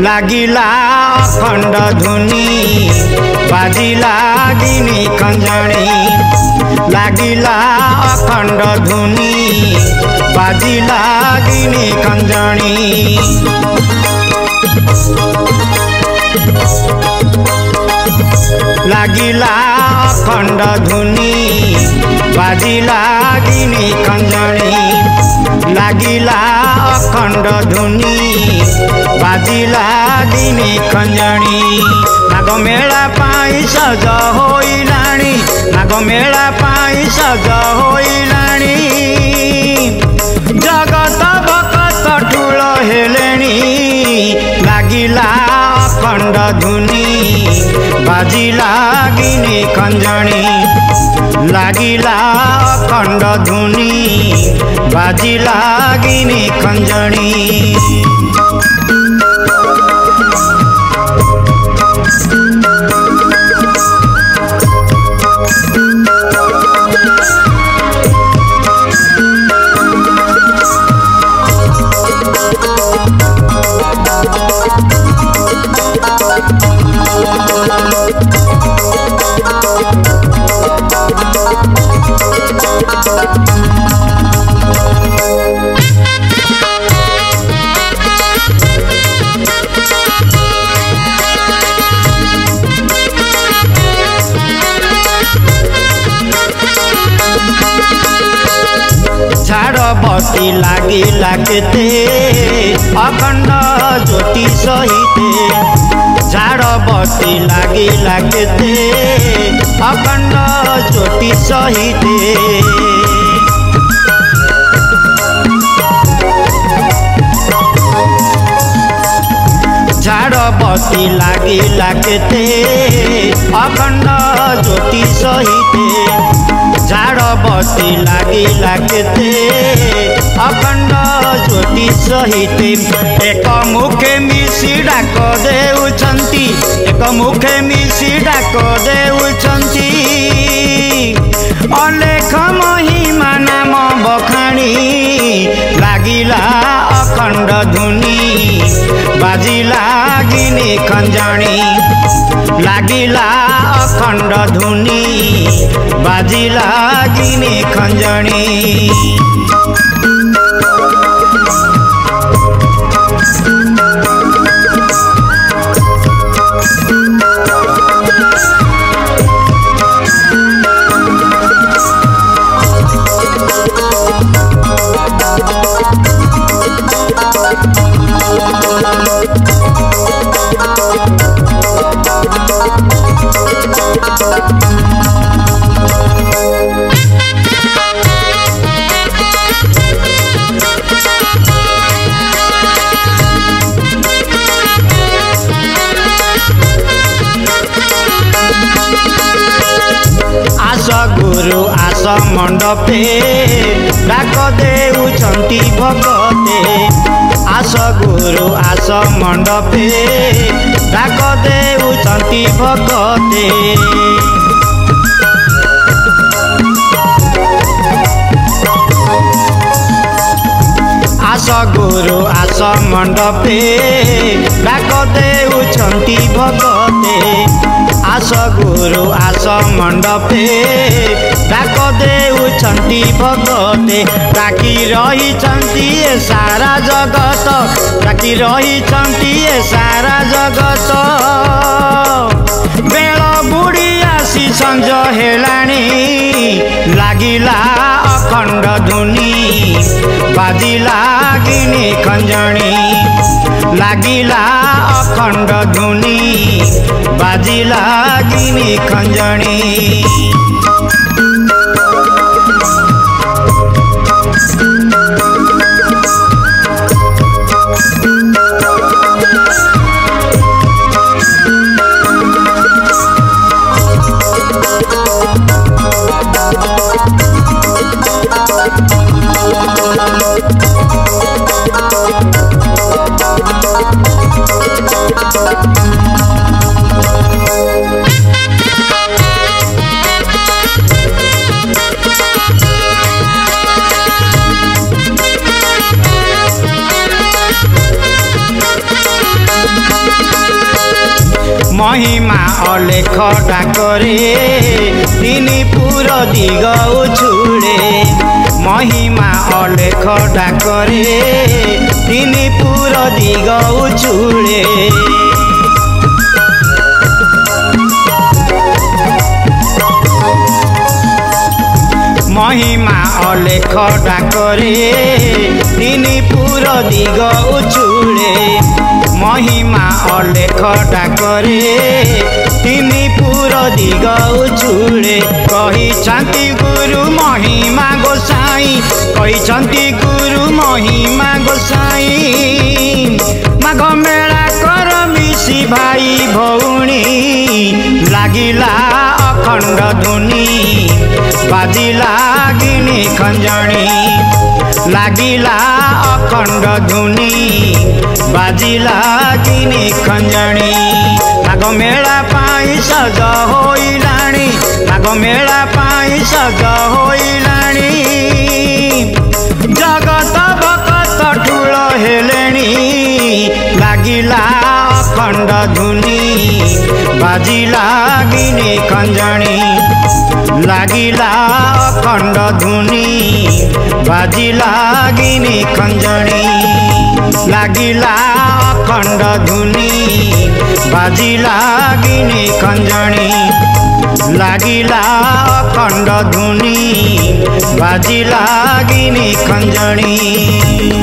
लागिला अखण्ड धुनी बाजिला गिनी खंजणी लागिला अखण्ड धुनी बाजिला गिनी खंजणी लागिला अखण्ड धुनी बाजिला गिनी खंजणी लागिला अखण्ड धुनी बाजिला गिनी खंजणी नाग मेला पाई सज होइलाणी नाग मेला पाई सज होइलाणी जगत भगत ठुल हेलेणी लागिला अखण्ड धुनी बाजिला गिनी खंजणी लागिला अखण्ड धुनी बाजिला गिनी खंजणी बती लागी लागते अखण्ड ज्योति सहिते झाड़ बती लागी लागते अखण्ड ज्योति सहिते झाड़ बती लागी लागते अखण्ड ज्योति सहिते झाड़ बती लागी लागते अखण्ड ज्योति सहिते एक मुखे मिसी डाक देउछन्ति एक मुखे मिसी डाक देउछन्ति अलेख महिमा नाम बखाणी लागिला अखण्ड धुनी बाजिला गिनी खंजणी लागिला अखण्ड धुनी बाजिला गिनी खंजणी गुरु आस मंडपे डाक देउछन्ति भगते आस गुरु आस मंडपे डाक देउछन्ति भगते आस गुरु आस मंडपे डाक देउछन्ति भगते आस गुरु आस मंडपे डाक देउछन्ति भगते डाकी रहिछन्ति सारा जगत डाकी रहिछन्ति सारा जगत बेल बुढ़ी आसी संज हेलाणी लागिला अखण्ड धुनी बाजिला गिनी खंजणी लागिला अखण्ड धुनी बाजिला गिनी खंजणी महिमा अलेख डाकरे तिनी पुर दिग उछुड़े महिमा अलेख डाकरे तिनी पुर दिग उछुड़े महिमा अलेख डाकरे तिनी पुर दिग उछुड़े महिमा अलेख डाकरे तिनी पुर दिग उछुड़े कही गुरु महिमा गोसाई कही गुरु महिमा गोसाई माघ मेला कर मिसी भाई भौणी लागिला अखंड धुनी बाजिला गिनी खंजणी लागिला अखंड धुनी बाजिला गिनी खंजणी माघ मेला पाई सज होइलाणी माघ मेला पाई सज होइलाणी जगत भगत ठुल हेलेणी लागिला अखंड धुनी बाजिला गिनी खंजणी लागिला अखंड धुनी बाजिला गिनी खंजणी लागिला अखंड धुनी बाजिला गिनी खंजणी लागिला अखंड धुनी बाजिला गिनी खंजणी।